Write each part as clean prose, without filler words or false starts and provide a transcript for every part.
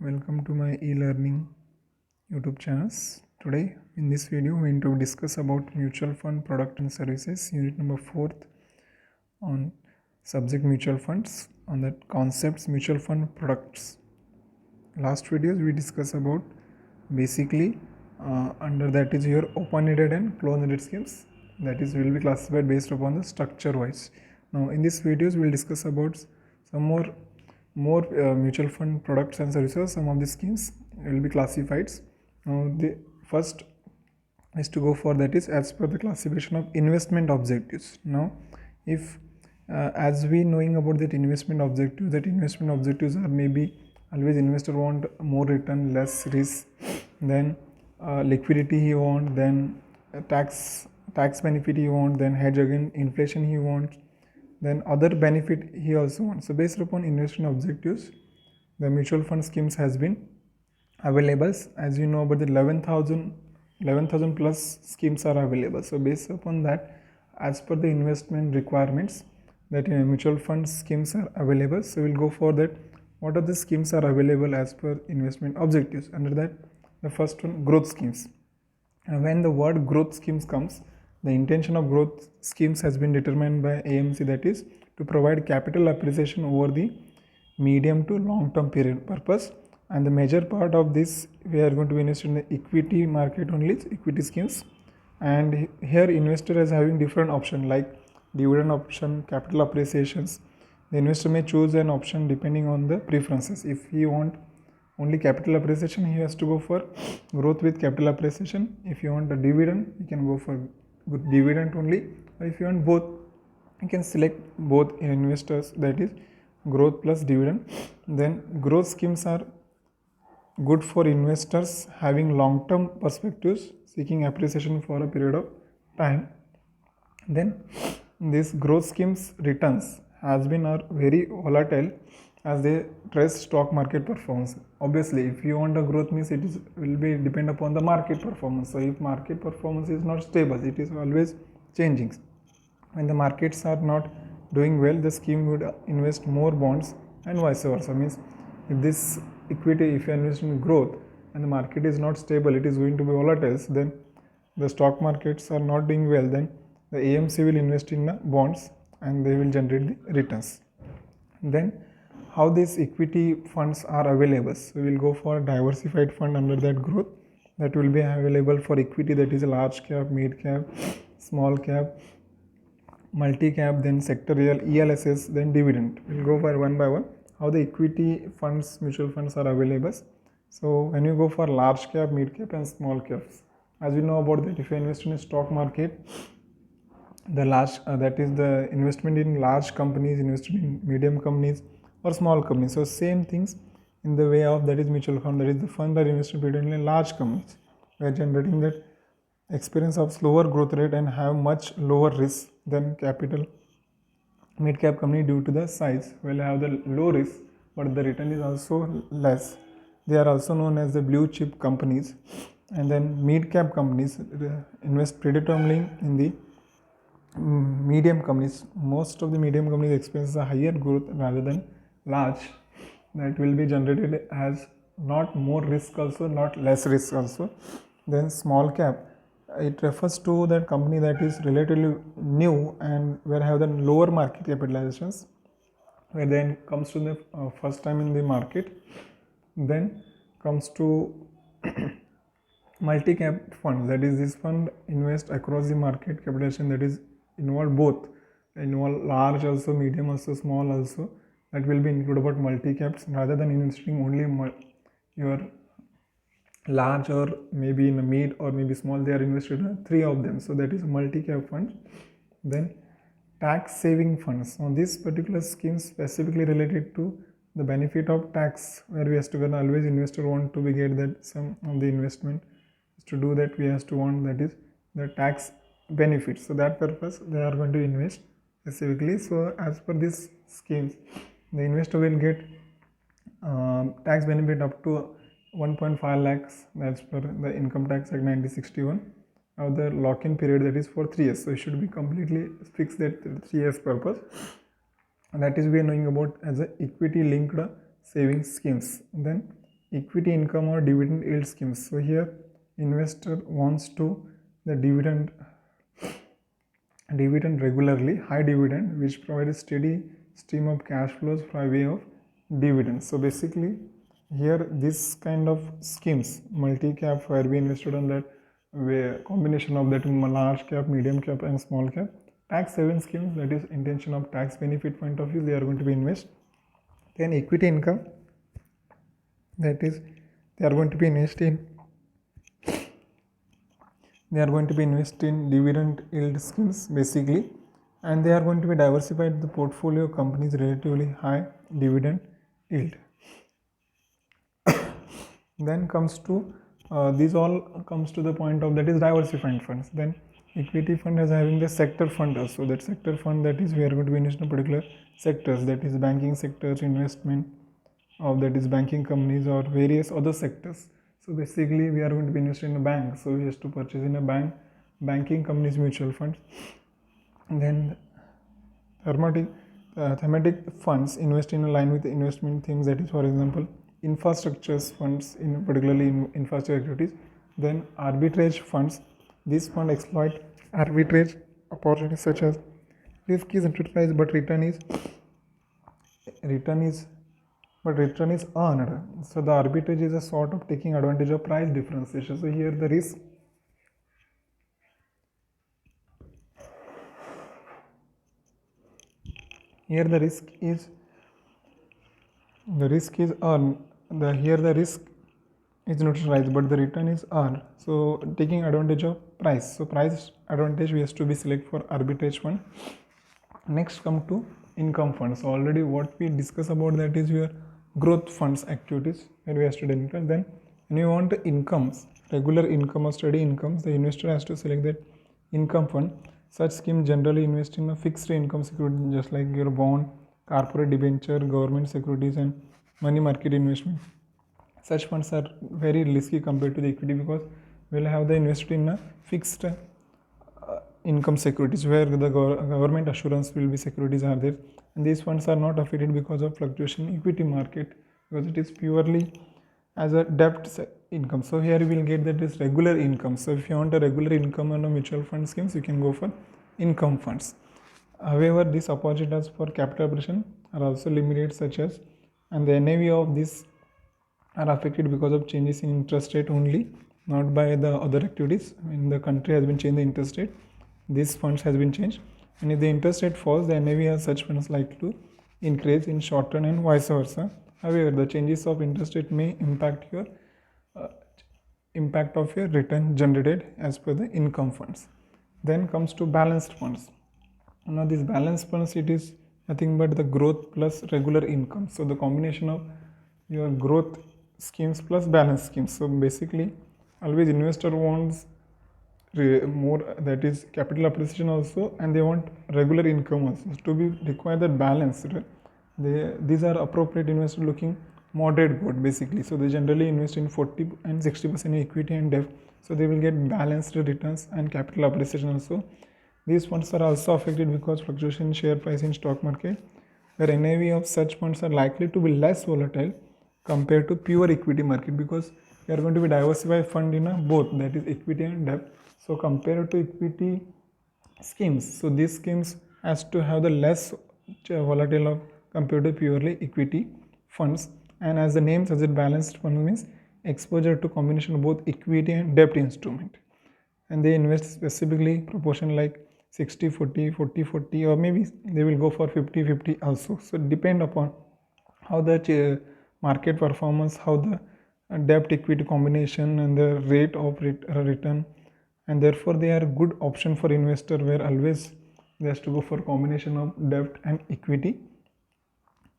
welcome to my e-learning YouTube channels. Today in this video we are going to discuss about mutual fund product and services, unit number 4th on subject mutual funds, on that concepts mutual fund products. Last videos we discussed about basically under that is your open-ended and closed-ended schemes, that is will be classified based upon the structure wise. Now in this videos we will discuss about some more mutual fund products and services. Some of the schemes will be classified. Now the first is to go for that is as per the classification of investment objectives. Now if as we knowing about that investment objectives are maybe always investor want more return, less risk, then liquidity he want, then tax benefit he want, then hedge against inflation he wants, then other benefit he also wants. So based upon investment objectives, the mutual fund schemes has been available. As you know about the 11,000 plus schemes are available. So based upon that, as per the investment requirements, that mutual fund schemes are available. So we'll go for that. What are the schemes are available as per investment objectives? Under that, the first one, growth schemes. And when the word growth schemes comes, the intention of growth schemes has been determined by AMC, that is to provide capital appreciation over the medium to long term period purpose, and the major part of this we are going to invest in the equity market only, equity schemes. And here investor is having different option like dividend option, capital appreciations. The investor may choose an option depending on the preferences. If he want only capital appreciation, he has to go for growth with capital appreciation. If you want a dividend, you can go for dividend only, or if you want both, you can select both investors, that is growth plus dividend. Then growth schemes are good for investors having long-term perspectives, seeking appreciation for a period of time. Then this growth schemes returns has been are very volatile as they trace stock market performance. Obviously, if you want a growth means it is will be depend upon the market performance. So if market performance is not stable, it is always changing. When the markets are not doing well, the scheme would invest more bonds and vice versa. Means if this equity, if you invest in growth and the market is not stable, it is going to be volatile, then the stock markets are not doing well, then the AMC will invest in bonds and they will generate the returns. Then how these equity funds are available? So we will go for a diversified fund under that growth, that will be available for equity, that is a large cap, mid cap, small cap, multi cap, then sectorial, ELSS, then dividend. We'll go for one by one how the equity funds, mutual funds are available. So when you go for large cap, mid cap and small caps, as we know about that, if you invest in a stock market, the large that is the investment in large companies, investment in medium companies or small companies. So same things in the way of that is mutual fund, that is the fund that invested in large companies. We are generating that experience of slower growth rate and have much lower risk than capital mid cap company due to the size. Will have the low risk, but the return is also less. They are also known as the blue chip companies. And then mid cap companies invest predominantly in the medium companies. Most of the medium companies experience a higher growth rather than large. That will be generated as not more risk also, not less risk also. Then small cap, it refers to that company that is relatively new and where have the lower market capitalizations, where then comes to the first time in the market. Then comes to multi-cap fund, that is this fund invest across the market capitalization, that is involve both, involve large also, medium also, small also. That will be included about multi-caps rather than investing only your large or maybe in a mid or maybe small. They are invested in three of them, so that is multi-cap fund. Then tax saving funds. Now this particular scheme specifically related to the benefit of tax, where we have to always investor want to be get that some of the investment to do that, we have to want that is the tax benefits. So that purpose they are going to invest specifically. So as per this schemes, the investor will get tax benefit up to 1.5 lakhs, that's per the income tax act 1961. Now the lock-in period, that is for 3 years, so it should be completely fixed that 3 years purpose. And that is we are knowing about as a equity linked savings schemes. Then equity income or dividend yield schemes. So here investor wants to the dividend regularly, high dividend, which provides a steady stream of cash flows by way of dividends. So basically here this kind of schemes, multi-cap, where we invested on that, where combination of that large cap, medium cap and small cap, tax haven schemes, that is intention of tax benefit point of view, they are going to be invest. Then equity income, that is they are going to be invest in dividend yield schemes basically, and they are going to be diversified the portfolio companies relatively high dividend yield. Then comes to these all comes to the point of that is diversified funds. Then equity fund is having the sector fund also. That sector fund, that is we are going to be investing in particular sectors, that is banking sectors, investment of that is banking companies or various other sectors. So basically we are going to be investing in a bank, so we have to purchase in a bank, banking companies mutual funds. And then thematic funds invest in a line with the investment themes, that is for example infrastructures funds, in particularly in infrastructure activities. Then arbitrage funds, these funds exploit arbitrage opportunities such as risk is enterprise but return is earned. So the arbitrage is a sort of taking advantage of price differentiation. So here the risk is earned. Here the risk is neutralized but the return is earned, so taking advantage of price. So price advantage we have to be select for arbitrage fund. Next come to income funds. So already what we discuss about that is your growth funds activities where we have to income. Then when you want incomes, regular income or steady incomes, the investor has to select that income fund. Such scheme generally invest in a fixed income security, just like your bond, corporate debenture, government securities and money market investment. Such funds are very risky compared to the equity because we'll have the invested in a fixed income securities where the government assurance will be securities are there, and these funds are not affected because of fluctuation in equity market because it is purely as a debt income. So here we will get that is regular income. So if you want a regular income on a mutual fund schemes, you can go for income funds. However, these opportunities for capital appreciation are also limited, such as, and the NAV of this are affected because of changes in interest rate only, not by the other activities. When the country has been changed the interest rate, these funds has been changed, and if the interest rate falls, the NAV of such funds likely to increase in short term and vice versa. However, the changes of interest rate may impact your impact of your return generated as per the income funds. Then comes to balanced funds. Now these balanced funds, it is nothing but the growth plus regular income. So the combination of your growth schemes plus balance schemes. So basically always investor wants more, that is capital appreciation also, and they want regular income also. To be require that balance, these are appropriate investors looking moderate growth basically. So they generally invest in 40 and 60% in equity and debt, so they will get balanced returns and capital appreciation also. These funds are also affected because fluctuation in share price in stock market, where NAV of such funds are likely to be less volatile compared to pure equity market, because we are going to be diversified fund in both, that is equity and debt. So compared to equity schemes, so these schemes has to have the less volatile of compared to purely equity funds. And as the name suggests, balanced fund means exposure to combination of both equity and debt instrument, and they invest specifically proportion like 60-40, 40-40, or maybe they will go for 50-50 also. So depend upon how the market performance, how the debt equity combination and the rate of return, and therefore they are a good option for investor, where always they has to go for combination of debt and equity.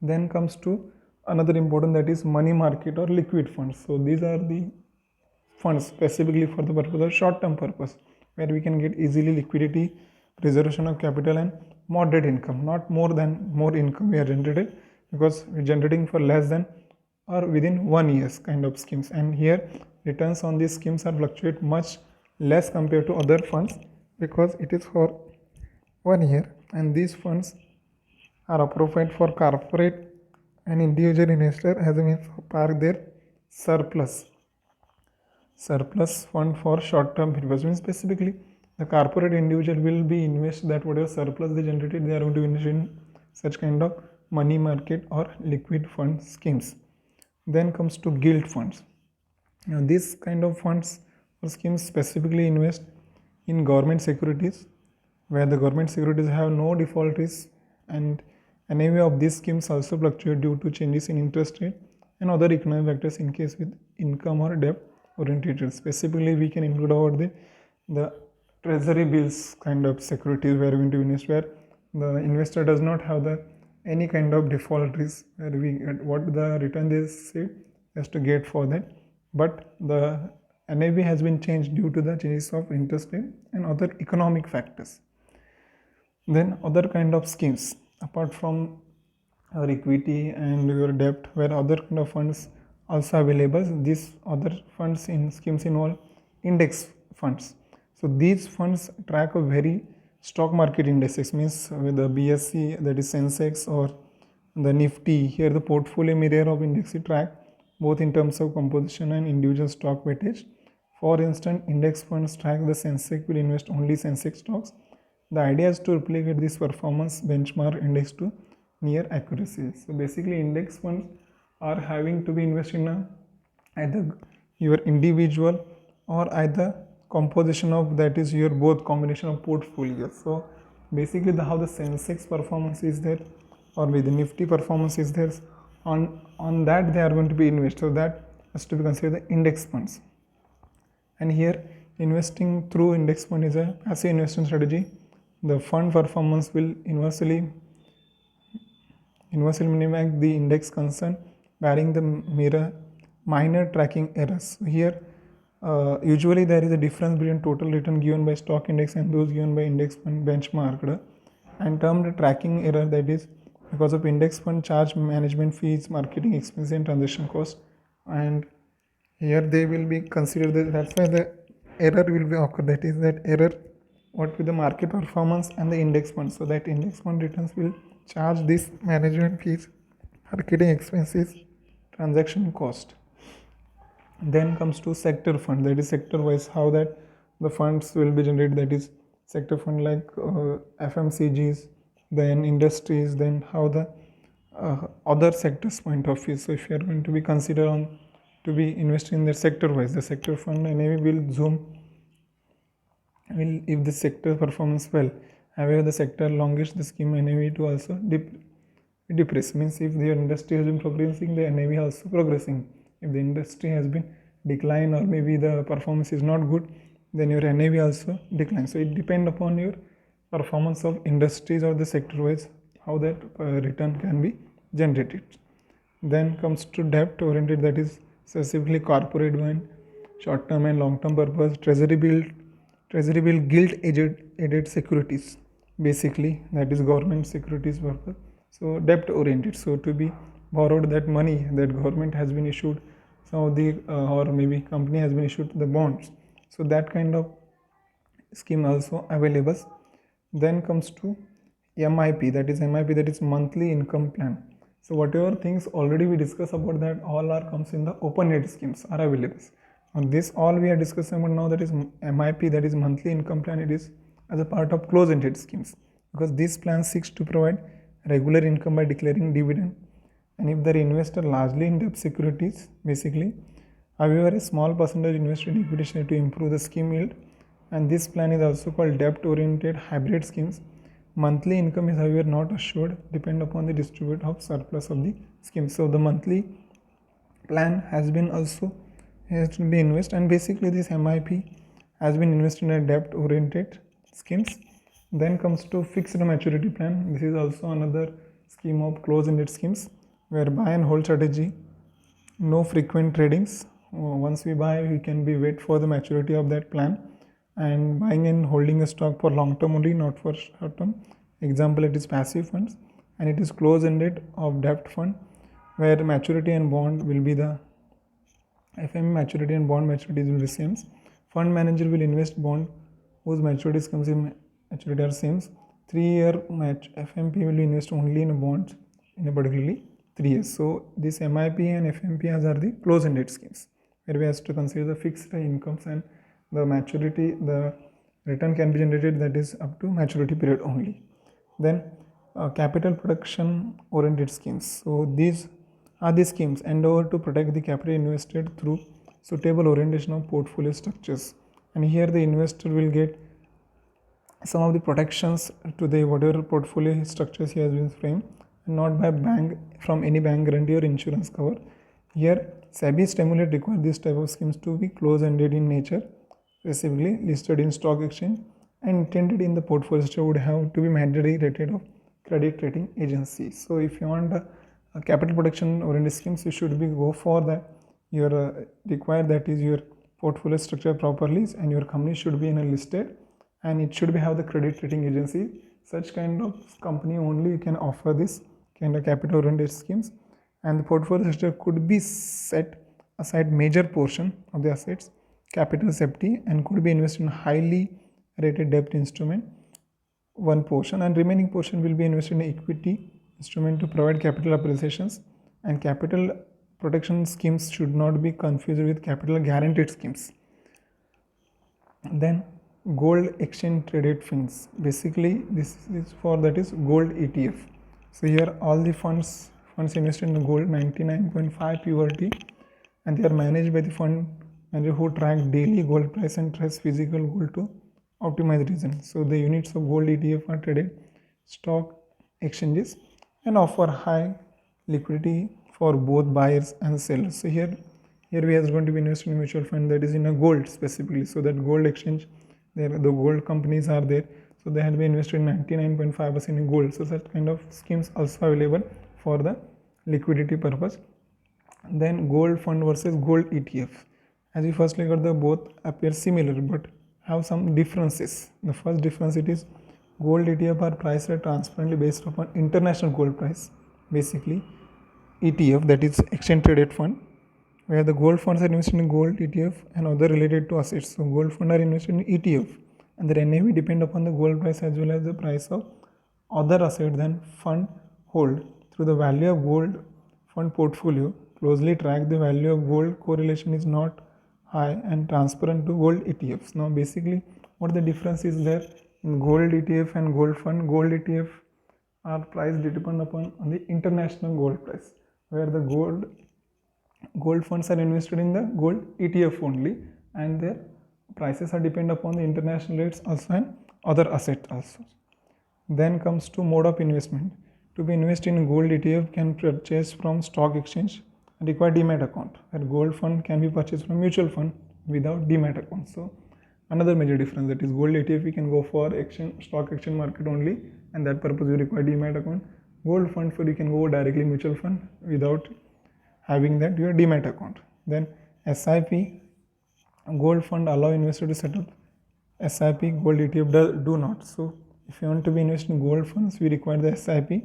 Then comes to another important, that is money market or liquid funds. So these are the funds specifically for the purpose of short term purpose, where we can get easily liquidity, preservation of capital and moderate income, not more income we are generated, because we are generating for less than or within 1 year's kind of schemes. And here returns on these schemes are fluctuate much less compared to other funds, because it is for 1 year, and these funds are appropriate for corporate and individual investor as a means of park their surplus fund for short term purpose. Means specifically the corporate individual will be invest that whatever surplus they generated, they are going to invest in such kind of money market or liquid fund schemes. Then comes to gilt funds. Now this kind of funds or schemes specifically invest in government securities, where the government securities have no default risk, and NAV of these schemes also fluctuate due to changes in interest rate and other economic factors in case with income or debt oriented. Specifically, we can include about the treasury bills kind of securities where we going to invest, where the investor does not have the any kind of default risk, where we get what the return they say has to get for that, but the NAV has been changed due to the changes of interest rate and other economic factors. Then other kind of schemes apart from your equity and your debt, where other kind of funds also available. These other funds in schemes involve index funds. So these funds track a very stock market indices, means with the BSE, that is Sensex, or the Nifty. Here the portfolio mirror of index track both in terms of composition and individual stock weightage. For instance, index funds track the Sensex will invest only Sensex stocks. The idea is to replicate this performance benchmark index to near accuracy. So basically index funds are having to be invested in either your individual or either composition of, that is your both combination of portfolios. So basically how the Sensex performance is there or with the Nifty performance is there, on that they are going to be invested. So that has to be considered the index funds. And here investing through index fund is a passive investment strategy. The fund performance will inversely mimic the index concern, barring the minor tracking errors. So here usually there is a difference between total return given by stock index and those given by index fund benchmarked, and termed tracking error, that is because of index fund charge management fees, marketing expenses and transaction cost, and here they will be considered. That's why the error will be occur, that is that error what with the market performance and the index fund. So that index fund returns will charge this management fees, marketing expenses, transaction cost. Then comes to sector fund, that is sector wise how that the funds will be generated, that is sector fund like FMCGs, then industries, then how the other sectors point of view. So if you are going to be consider on to be investing in the sector wise, the sector fund NAV will zoom if the sector performs well. However, the sector longish the scheme NAV to also depress, means if the industry has been progressing, the NAV also progressing. If the industry has been decline or maybe the performance is not good, then your NAV also declines. So it depends upon your performance of industries or the sector wise how that return can be generated. Then comes to debt oriented, that is specifically corporate one, short term and long term purpose, treasury bill gilt aided securities, basically that is government securities purpose. So debt oriented, so to be borrowed that money that government has been issued, some of the or maybe company has been issued the bonds, so that kind of scheme also available. Then comes to MIP, that is monthly income plan. So whatever things already we discussed about that, all are comes in the open-ended schemes are available. On this all we are discussing about now, that is MIP, that is monthly income plan. It is as a part of closed-ended schemes, because this plan seeks to provide regular income by declaring dividend, and if the investor largely in debt securities basically, however a small percentage invested in equity share to improve the scheme yield. And this plan is also called debt-oriented hybrid schemes. Monthly income is however not assured, depend upon the distribution of surplus of the scheme. So the monthly plan has been also has to be invested, and basically this MIP has been invested in a debt-oriented schemes. Then comes to fixed maturity plan. This is also another scheme of closed-ended schemes, where buy and hold strategy, no frequent tradings. Once we buy, we can be wait for the maturity of that plan, and buying and holding a stock for long term only, not for short term. Example, it is passive funds, and it is closed-ended of debt fund, where maturity and bond will be the FM maturity and bond maturities will be same. Fund manager will invest bond whose maturities comes in maturity are same. 3-year FMP will invest only in bonds in a particularly 3 years. So this MIP and FMPs are the close-ended schemes where we have to consider the fixed incomes and the maturity, the return can be generated that is up to maturity period only. Then capital protection oriented schemes. So these are the schemes endeavor to protect the capital invested through suitable orientation of portfolio structures, and here the investor will get some of the protections to the whatever portfolio structures he has been framed, and not by bank from any bank guarantee or insurance cover. Here SEBI stimulate require this type of schemes to be close-ended in nature, specifically listed in stock exchange and intended in the portfolio structure would have to be mandatory rated of credit rating agency. So if you want a capital protection oriented schemes, you should be go for that. Your required that is your portfolio structure properly, and your company should be in a listed, and it should be have the credit rating agency. Such kind of company only can offer this kind of capital oriented schemes, and the portfolio structure could be set aside major portion of the assets capital safety and could be invested in highly rated debt instrument one portion, and remaining portion will be invested in equity instrument to provide capital appreciations. And capital protection schemes should not be confused with capital guaranteed schemes. Then gold exchange traded funds, basically this is for that is gold ETF. So here all the funds invested in gold 99.5 purity, and they are managed by the fund manager who track daily gold price and trace physical gold to optimize reason. So the units of gold ETF are traded stock exchanges and offer high liquidity for both buyers and sellers. So here we are going to be investing in mutual fund that is in a gold specifically. So that gold exchange, there the gold companies are there. So they had been invested in 99.5% in gold. So such kind of schemes also available for the liquidity purpose. Then gold fund versus gold ETF. As we first look at the both appear similar but have some differences. The first difference it is gold ETF are priced transparently based upon international gold price. Basically ETF, that is exchange traded fund, where the gold funds are invested in gold ETF and other related to assets. So gold fund are invested in ETF and their NAV depend upon the gold price as well as the price of other assets than fund hold. Through the value of gold fund portfolio closely track the value of gold correlation is not high and transparent to gold ETFs. Now basically what the difference is there in gold ETF and gold fund. Gold ETF are priced depend upon on the international gold price, where the gold funds are invested in the gold ETF only, and their prices are depend upon the international rates also and other assets also. Then comes to mode of investment. To be invested in gold ETF can purchase from stock exchange and require demat account, where gold fund can be purchased from mutual fund without demat account. So another major difference, that is gold ETF we can go for exchange stock exchange market only, and that purpose we require demat account. Gold fund for you can go directly mutual fund without having that your demat account. Then SIP, gold fund allow investor to set up SIP, gold ETF do not. So if you want to be invested in gold funds, we require the SIP,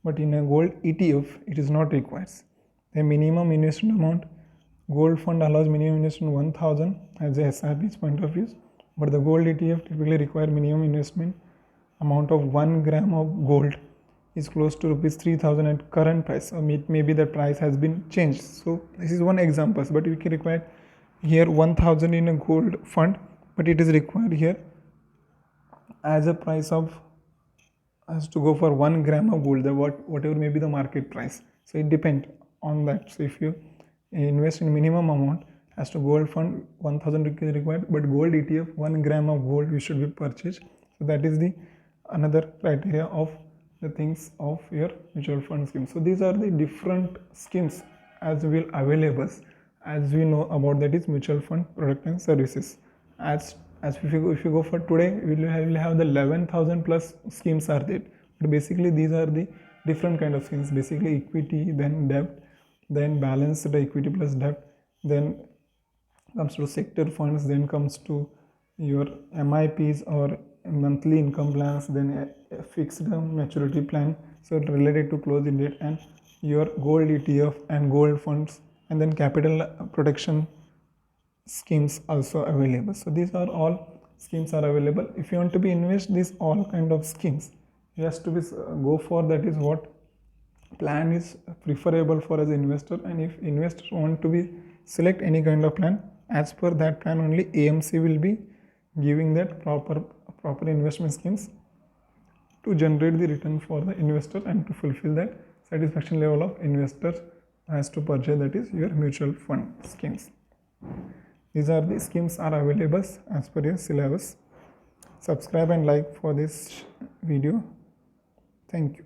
but in a gold ETF it is not required. The minimum investment amount, gold fund allows minimum investment 1000 as a SIP's point of view, but the gold ETF typically require minimum investment amount of 1 gram of gold is close to rupees 3000 at current price. Maybe the price has been changed. So this is one example, but we can require here 1000 in a gold fund, but it is required here as a price of has to go for 1 gram of gold, whatever may be the market price. So it depends on that. So if you invest in minimum amount as to gold fund 1000 rupees required, but gold ETF 1 gram of gold you should be purchased. So that is the another criteria of the things of your mutual fund scheme. So these are the different schemes as will available as we know about, that is mutual fund product and services. As if you go for today, we will have the 11,000 plus schemes are there, but basically these are the different kind of schemes. Basically equity, then debt, then balanced equity plus debt, then comes to sector funds, then comes to your MIPs or monthly income plans, then a fixed maturity plan, so related to closing date, and your gold ETF and gold funds, and then capital protection schemes also available. So these are all schemes are available. If you want to be invest these all kind of schemes, you has to be go for that is what plan is preferable for as investor, and if investors want to be select any kind of plan, as per that plan only AMC will be giving that proper investment schemes to generate the return for the investor and to fulfill that satisfaction level of investor has to purchase, that is your mutual fund schemes. These are the schemes are available as per your syllabus. Subscribe and like for this video. Thank you.